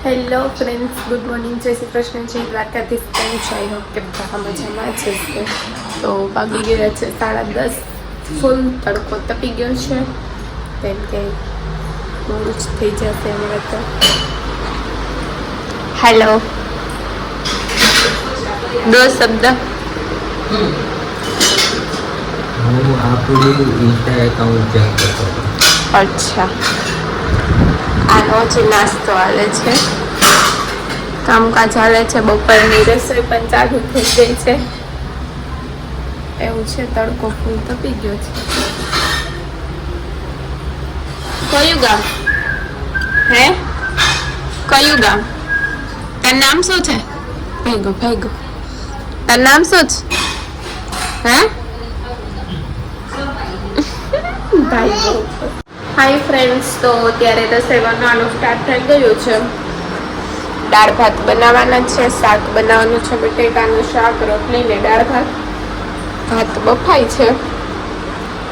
Hello friends, good morning, જય શ્રી કૃષ્ણ, જય દ્વારકાધીશ. કેમ છો? આઈ હોપ કે બધા મજામાં છે. તો વાગી ગયા છે 10:30. ફૂલ તડકો તપી ગયો છે, કેમ કે મોડું જ થઈ જશે હમણાં તો. હેલો, દો શબ્દ. હું આપણું ઇન્સ્ટા એકાઉન્ટ ચેક કરતો હતો. અચ્છા, આનો જે નાસ્તો હાલે છે, કામકાજ હાલે છે, બપોરની રસોઈ પણ ચાલુ થઈ ગઈ છે. એવું છે, તડકો ફૂલ તપી ગયો છે. કયું ગામ હે? કયું ગામ? તારું નામ શું છે? ભેગો ભેગો, તારું નામ શું છે? હે ભાઈ? હાય ફ્રેન્ડ્સ, તો અત્યારે રસોઈ બનાવવાનું સ્ટાર્ટ થઈ ગયું છે. દાળ ભાત બનાવવાના છે, શાક બનાવવાનું છે, બટેકાનું શાક, રોટલી ને દાળ ભાત. ભાત બફાય છે,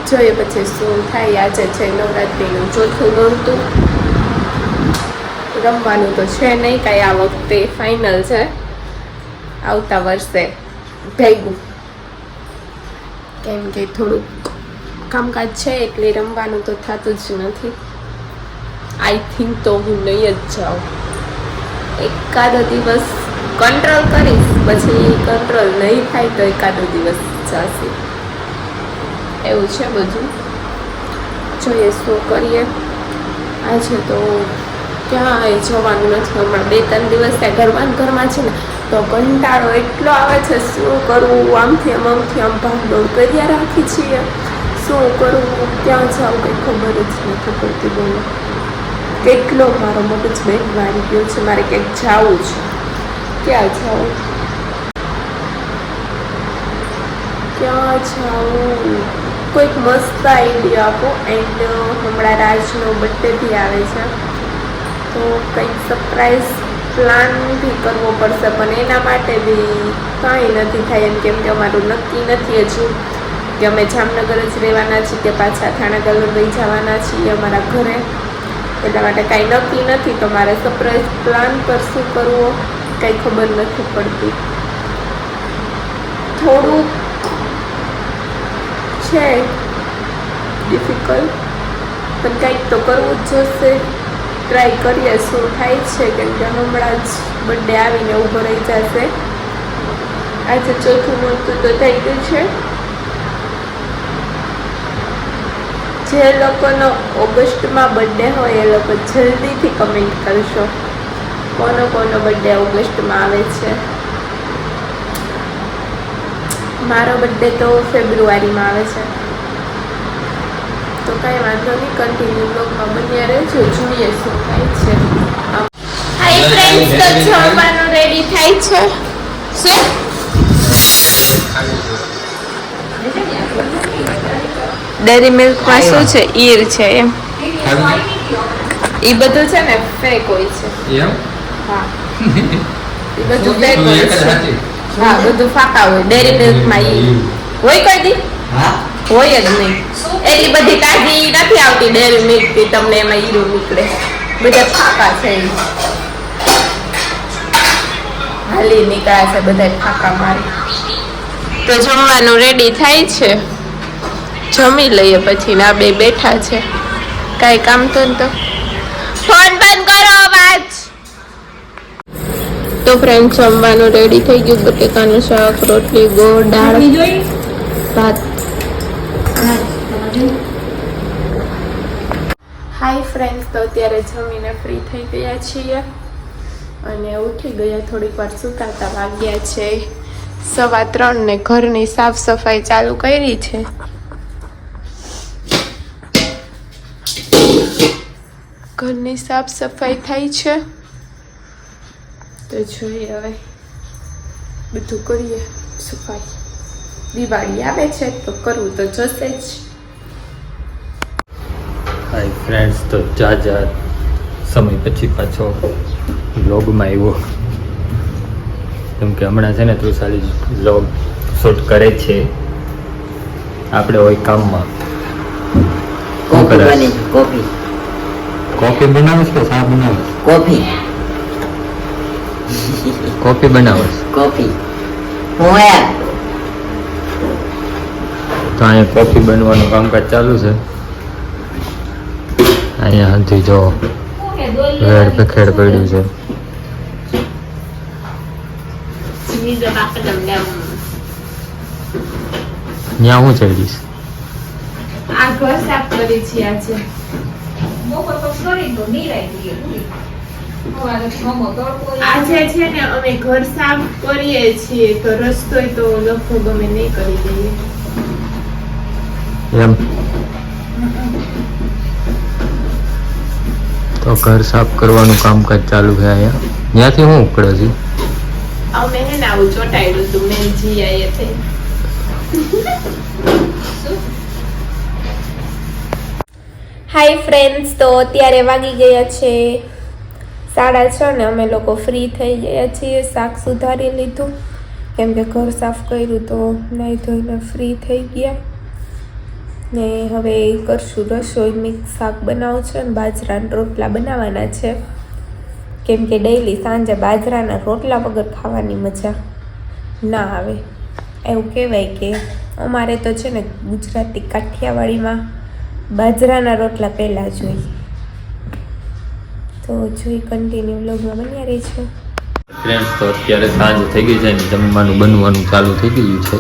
જોઈએ પછી શું થાય. આજે છે નવરાત્રિનું ચોથું નોરતું. રમવાનું તો છે નહીં કાંઈ આ વખતે, ફાઇનલ છે આવતા વર્ષે ભેગું, કેમ કે થોડુંક કામકાજ છે એટલે રમવાનું તો થતું જ નથી. આઈ થિંક તો હું નહીં જ જાઉં. એકાદો દિવસ કંટ્રોલ કરીશ, પછી કંટ્રોલ નહીં થાય તો એકાદો દિવસ જશે. એવું છે બધું, જોઈએ શું કરીએ. આજે તો ક્યાંય જવાનું નથી. હમણાં 2-3 દિવસ ત્યાં ઘરમાં છે ને, તો કંટાળો એટલો આવે છે. શું કરવું, આમથી આમ ભાગદોડ કર્યા રાખી છીએ. શું કરવું, ક્યાં જાઉં કંઈ ખબર જ નથી પડતી. બોલો, કેટલો મારો મગજ બેટ મારી ગયો છે. મારે ક્યાંક જવું છે. ક્યાં જાઉં, ક્યાં જાઉં? કોઈક મસ્ત આઈડિયા આપો. એન્ડ હમણાં રાજનો બર્થડે બી આવે છે, તો કંઈક સરપ્રાઈઝ પ્લાન બી કરવો પડશે, પણ એના માટે બી કાંઈ નથી થાય એમ, કેમ કે અમારું નક્કી નથી હજુ કે અમે જામનગર જ રહેવાના છીએ કે પાછા થાણાગલ લઈ જવાના છીએ અમારા ઘરે. એટલા માટે કાંઈ નક્કી નથી. તો મારે સરપ્રાઈઝ પ્લાન પર શું કરવો કંઈ ખબર નથી પડતી. થોડુંક છે ડિફિકલ્ટ, પણ કંઈક તો કરવું જ જોશે. ટ્રાય કરીએ શું થાય છે, કેમ કે હમણાં જ બર્થડે આવીને ઊભો રહી જશે. આજે ચોથું નોરતું તો થઈ ગયું છે. જે લોકોનો ઓગસ્ટમાં બર્થડે હોય એ લોકો જલ્દીથી કમેન્ટ કરશો કોનો બર્થડે ઓગસ્ટમાં આવે છે. મારો બર્થડે તો ફેબ્રુઆરીમાં આવે છે. તો કાંઈ વાંધો નહીં, કન્ટિન્યુ બ્લોગમાં બન્યા રહેજો, જોઈએ શું થાય છે. હાય ફ્રેન્ડ્સ, તો જમવાનું રેડી થાય છે. શું ડેરી મિલ્કમાં શું છે? ઈર છે એમ. એ બધું છે ને ફેક હોય છે. હા, એ બધું ફેક હોય છે. હા, બધું ફાકા હોય. ડેરી મિલ્કમાં ઈ હોય કોઈ દી? હોય જ નહીં. એટલી બધી તાજી નથી આવતી ડેરી મિલ્ક થી, તમને એમાં ઈરું નીકળે. બધા ફાકા છે, હાલી નીકળ્યા છે બધા ફાકા મારી. તો જમવાનું રેડી થાય છે, જમી લઈએ પછી. ના બે બેઠા છે, કાંઈ કામ તો ફોન બંધ કરો અવાજ. તો ફ્રેન્ડ, જમવાનું રેડી થઈ ગયું. બટેકાનું શાક, રોટલી, ગોળ, દાળ ભાત. હાય ફ્રેન્ડ્સ, તો અત્યારે જમીને ફ્રી થઈ ગયા છીએ અને ઉઠી ગયા. થોડીક વાર સૂતા હતા. વાગ્યા છે 3:15 ને ઘરની સાફ સફાઈ ચાલુ કરી છે. ઘરની સાફ સફાઈ થાય છે, તો જોઈએ હવે બધું કરીએ સફાઈ. દિવાળી આવે છે તો કરવું તો જશે જ. હાય ફ્રેન્ડ્સ, તો જાજા સમય પછી પાછો વ્લોગમાં આવ્યો, કેમ કે હમણાં છે ને તૃષાલી વ્લોગ શૂટ કરે છે. આપણે હોય કામમાં. કોફી કોફી બનાવીશ કે ચા બનાવીશ? કોફી કોફી બનાવો છો? કોફી હોય તો અહીંયા કોફી બનવાનું કામકાજ ચાલુ છે. અહીંયા હંથી જો વેડ પખેડ પડ્યું છે. ત્યાં હું ચડીશ. આ ઘર સાફ કરી છે આજે. આજે છે ને અમે ઘર સાફ કરીએ છીએ તો રસ્તોય તો લગભગ અમે નહીં કરી દઈએ એમ તો ઘર સાફ કરવાનું કામકાજ ચાલુ છે અહીંયા. ત્યાંથી હું ઉપડે છે. અમે હે ને આવું ચોટાડ્યું હતું મેં જીઆઈએ તે. હાય ફ્રેન્ડ્સ, તો અત્યારે વાગી ગયા છે 6:30 ને અમે લોકો ફ્રી થઈ ગયા છીએ. શાક સુધારી લીધું કેમ કે ઘર સાફ કર્યું તો નાહી ધોઈને ફ્રી થઈ ગયા ને હવે કરશું રસોઈ. મિક્સ શાક બનાવું છે ને બાજરાના રોટલા બનાવવાના છે કેમ કે ડેઈલી સાંજે બાજરાના રોટલા વગર ખાવાની મજા ના આવે. એવું કહેવાય કે અમારે તો છે ને ગુજરાતી કાઠિયાવાડીમાં બાજરાના રોટલા પહેલાં જોઈએ. તો જોઈ કન્ટિન્યુ વ્લોગમાં બન્યા રહી છે. ફ્રેન્ડ્સ, તો અત્યારે સાંજ થઈ ગઈ છે ને જમવાનું બનવાનું ચાલુ થઈ ગયું છે.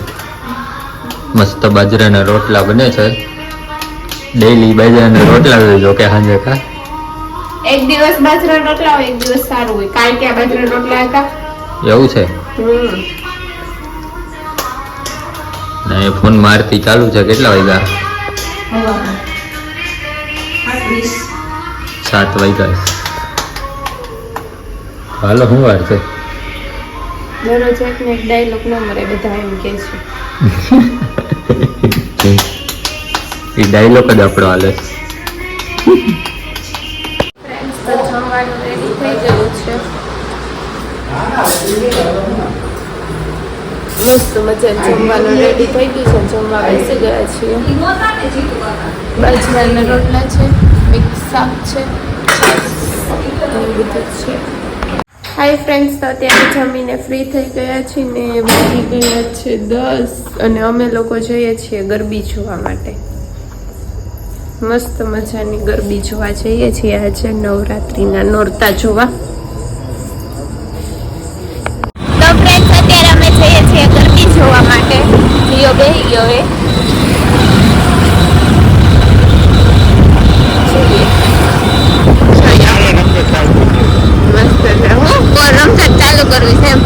મસ્ત બાજરાના રોટલા બને છે. ડેઈલી બાજરાના રોટલા હોય જો કે સાંજે કા એક દિવસ બાજરાના રોટલા હોય, એક દિવસ સારું હોય. કારણ કે આ બાજરાના રોટલા હતા. એવું છે ને એ ફોન મારતી ચાલુ છે. કેટલા વાગ્યા? 7 વાગ્યા. હાલો શું વાર છે? દરરોજ એક ને એક ડાયલોગ ન મરે, બધા એમ કે છે. એ ડાયલોગ જ આપણો હાલે છે. ફ્રેન્ડ્સ, તો જમવાનું રેડી થઈ ગયું છે. મસ્ત મજા જમવાનું રેડી થઈ ગયું છે. જમવા બેસી ગયા છીએ. બાજરાના રોટલા છે, મિક્સ શાક છે, એવું બધું છે. હાય ફ્રેન્ડ્સ, તો અત્યારે જમીને ફ્રી થઈ ગયા છીએ ને વાગી ગયા છે 10 અને અમે લોકો જઈએ છીએ ગરબી જોવા માટે. મસ્ત મજાની ગરબી જોવા જઈએ છીએ આજે નવરાત્રીના નોરતા જોવા. તો ફ્રેન્ડ્સ, અત્યારે અમે જઈએ છીએ ગરબી જોવા માટે. જીઓ બેહી ગયો હે. મસ્ત છે. હું રમઝટ ચાલુ કરવી છે એમ.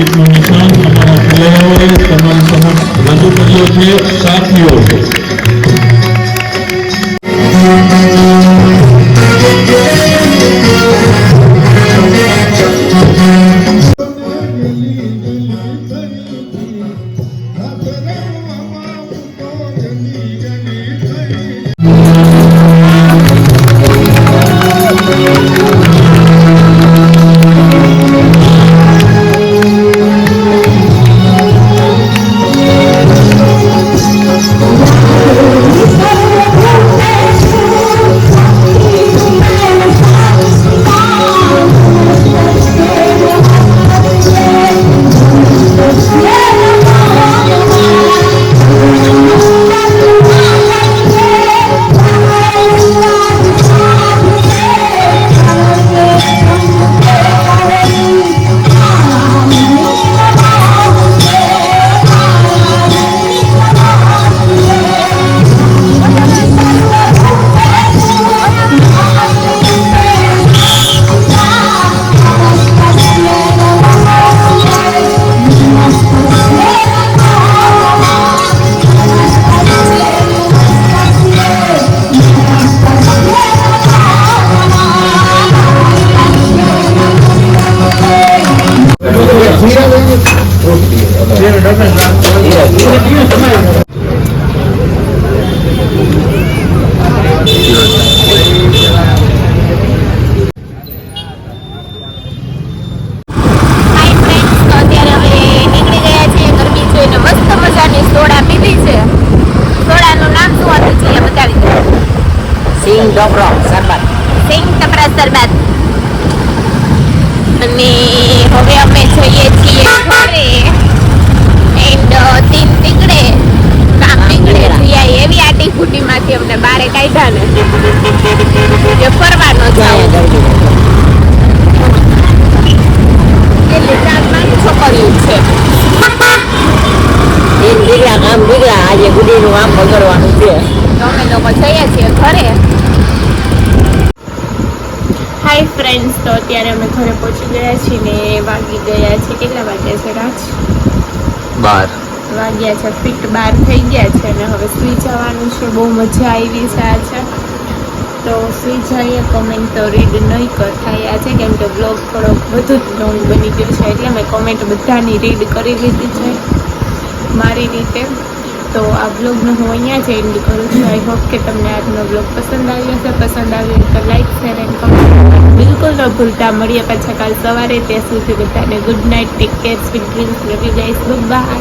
પ્રતિકનું નિશાન અમારા ખેલૈયાઓએ તમારી સમક્ષ રજૂ કર્યો છે. સાથીઓ, હાય ફ્રેન્ડ્સ, તો અત્યારે અમે નીકળી ગયા છીએ. ગરમી જોઈને મસ્ત મજાની સોડા પીધી છે. સોડાનું નામ શું હતું છે બતાવી દો. સિંગ ડોબરો સરબત. સિંગ ટપરા શરબત. અને હવે અમે જઈએ છીએ ઘરે. એન્ડ 3 નીકળે કામ નીકળે રિયા એવી આટી ફૂટીમાંથી અમને બારે કાઢ્યા ને કે ફરવાનો જાવ એટલે ચાંદમાની છોકરીઓ છે. દિન દીકરા કામ દીકરા આજે ગુડીનું કામ બગડવાનું છે. તો અમે લોકો જઈએ છીએ ઘરે. હાય ફ્રેન્ડ્સ, તો અત્યારે અમે ઘરે પહોંચી ગયા છીએ ને વાગી ગયા છે. કેટલા વાગ્યા છે રાજ? 12 વાગ્યા છે ફિટ 12 થઈ ગયા છે અને હવે સુઈ જવાનું છે. બહુ મજા આવી છે આજે. તો સુઈ જઈએ. કોમેન્ટ તો રીડ નહીં થાય આજે, કેમ કે બ્લોગ થોડો વધુ જ લોંગ બની ગયો છે એટલે મેં કોમેન્ટ બધાની રીડ કરી લીધી છે મારી રીતે. તો આ બ્લોગનો હું અહીંયા જ એન્ડ કરું છું. આઈ હોપ કે તમને આજનો બ્લોગ પસંદ આવ્યો હશે. પસંદ આવ્યો તો લાઈક, શેર એન્ડ કમેન્ટ બિલકુલ ન ભૂલતા. મળીએ પાછા કાલ સવારે. ત્યાં સુધી બધાને good night, take care, sweet dreams, love you guys, by.